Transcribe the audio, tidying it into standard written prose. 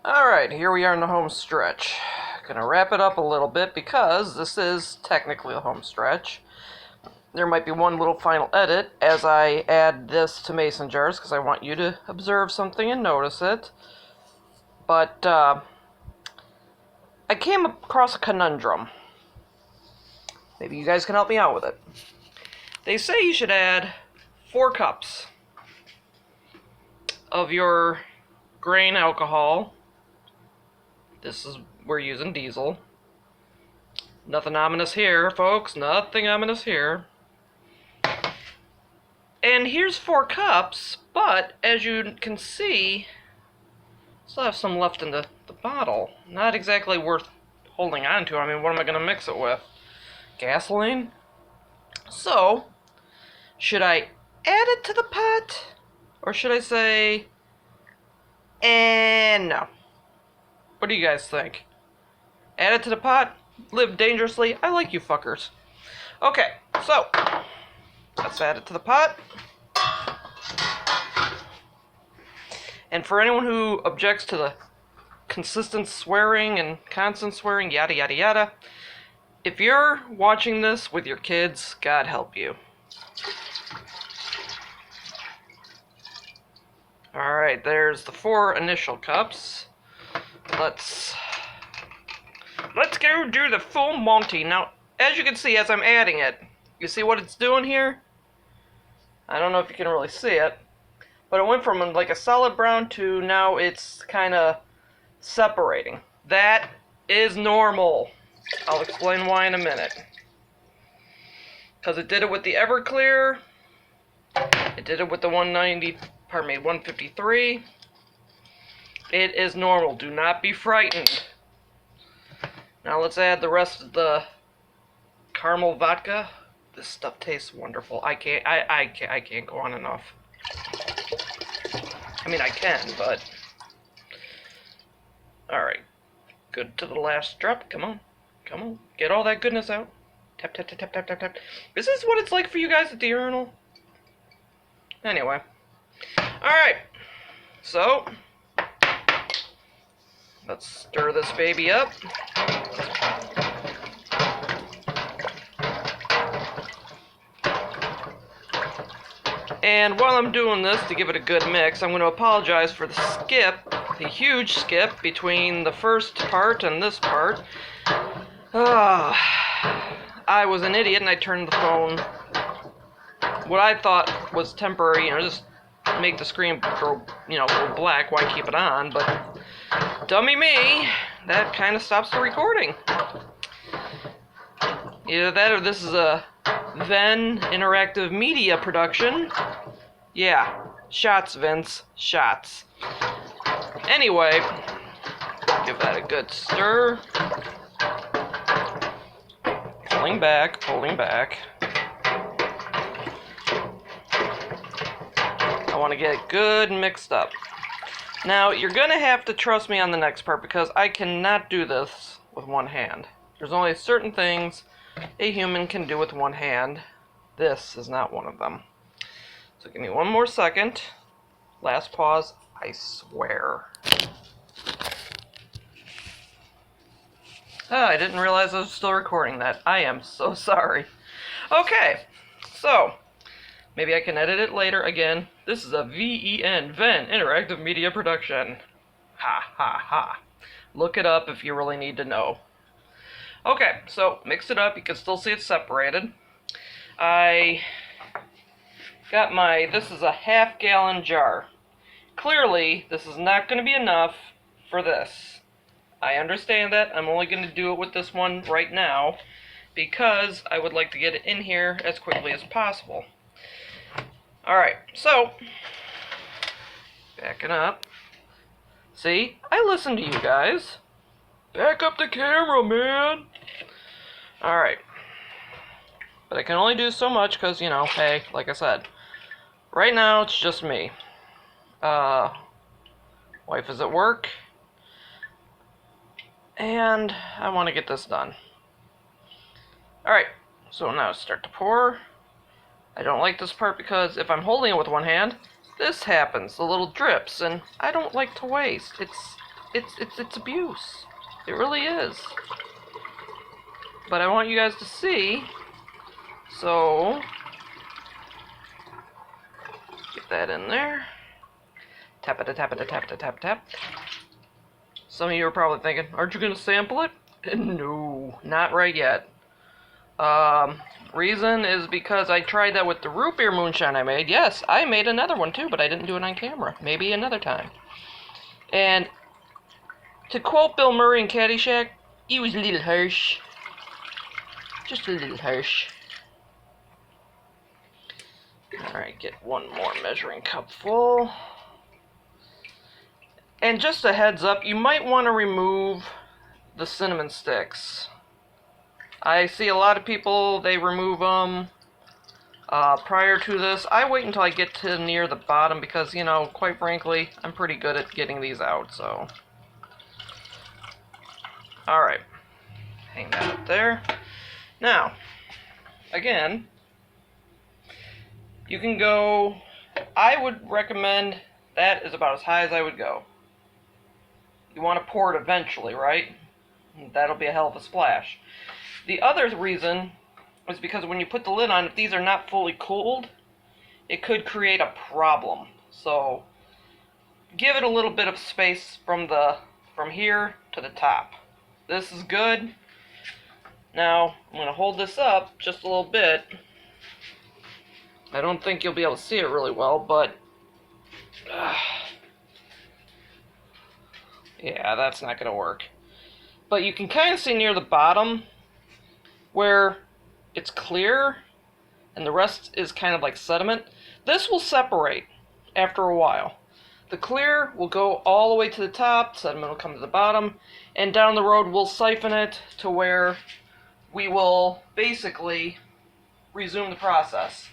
Alright, here we are in the home stretch. Gonna wrap it up a little bit because this is technically a home stretch. There might be one little final edit as I add this to mason jars because I want you to observe something and notice it. But I came across a conundrum. Maybe you guys can help me out with it. They say you should add 4 cups of your grain alcohol. We're using diesel. Nothing ominous here, folks. Nothing ominous here. And here's 4 cups, but as you can see, still have some left in the bottle. Not exactly worth holding on to. I mean, what am I going to mix it with? Gasoline? So, should I add it to the pot? Or should I say, no? What do you guys think? Add it to the pot? Live dangerously? I like you fuckers. Okay, so, let's add it to the pot. And for anyone who objects to the consistent swearing and constant swearing, yada yada yada, if you're watching this with your kids, God help you. Alright, there's the 4 initial cups. Let's go do the full Monty. Now, as you can see, as I'm adding it, you see what it's doing here? I don't know if you can really see it, but it went from like a solid brown to now it's kind of separating. That is normal. I'll explain why in a minute. Because it did it with the Everclear. It did it with the 153. It is normal. Do not be frightened. Now let's add the rest of the caramel vodka. This stuff tastes wonderful. I can't go on enough. I mean, I can, but alright. Good to the last drop. Come on. Come on. Get all that goodness out. Tap, tap, tap, tap, tap, tap, tap. Is this what it's like for you guys at the urinal? Anyway. Alright. So, let's stir this baby up. And while I'm doing this, to give it a good mix, I'm going to apologize for the skip, the huge skip between the first part and this part. I was an idiot and I turned the phone, what I thought was temporary, just make the screen go black, why keep it on, but dummy me, that kind of stops the recording. Either that or this is a Ven Interactive Media production. Yeah, shots, Vince, shots. Anyway, give that a good stir. Pulling back, pulling back. I want to get it good mixed up. Now, you're going to have to trust me on the next part because I cannot do this with one hand. There's only certain things a human can do with one hand. This is not one of them. So give me one more second. Last pause, I swear. I didn't realize I was still recording that. I am so sorry. Okay, so maybe I can edit it later. Again, this is a VEN Interactive Media production. Ha ha ha. Look it up if you really need to know. Okay, so mix it up. You can still see it's separated. I got this is a half-gallon jar. Clearly, this is not going to be enough for this. I understand that. I'm only going to do it with this one right now because I would like to get it in here as quickly as possible. Alright, so, backing up. See, I listen to you guys. Back up the camera, man! Alright. But I can only do so much because, hey, like I said, right now it's just me. Wife is at work. And I want to get this done. Alright, so now start to pour. I don't like this part because if I'm holding it with one hand, this happens, the little drips, and I don't like to waste. it's abuse. It really is. But I want you guys to see, so get that in there. Tap it, tap it, tap it, tap tap. Some of you are probably thinking, aren't you gonna sample it? No, not right yet. Reason is because I tried that with the root beer moonshine I made. Yes, I made another one too, but I didn't do it on camera. Maybe another time. And to quote Bill Murray in Caddyshack, he was a little harsh. Just a little harsh. Alright, get one more measuring cup full. And just a heads up, you might want to remove the cinnamon sticks. I see a lot of people, they remove them prior to this. I wait until I get to near the bottom because, you know, quite frankly, I'm pretty good at getting these out, so. Alright. Hang that up there. Now, again, you can go, I would recommend that is about as high as I would go. You want to pour it eventually, right? That'll be a hell of a splash. The other reason is because when you put the lid on, if these are not fully cooled, it could create a problem. So give it a little bit of space from here to the top. This is good. Now I'm going to hold this up just a little bit. I don't think you'll be able to see it really well, but yeah, that's not going to work. But you can kind of see near the bottom where it's clear and the rest is kind of like sediment. This will separate after a while. The clear will go all the way to the top, sediment will come to the bottom, and down the road we'll siphon it to where we will basically resume the process.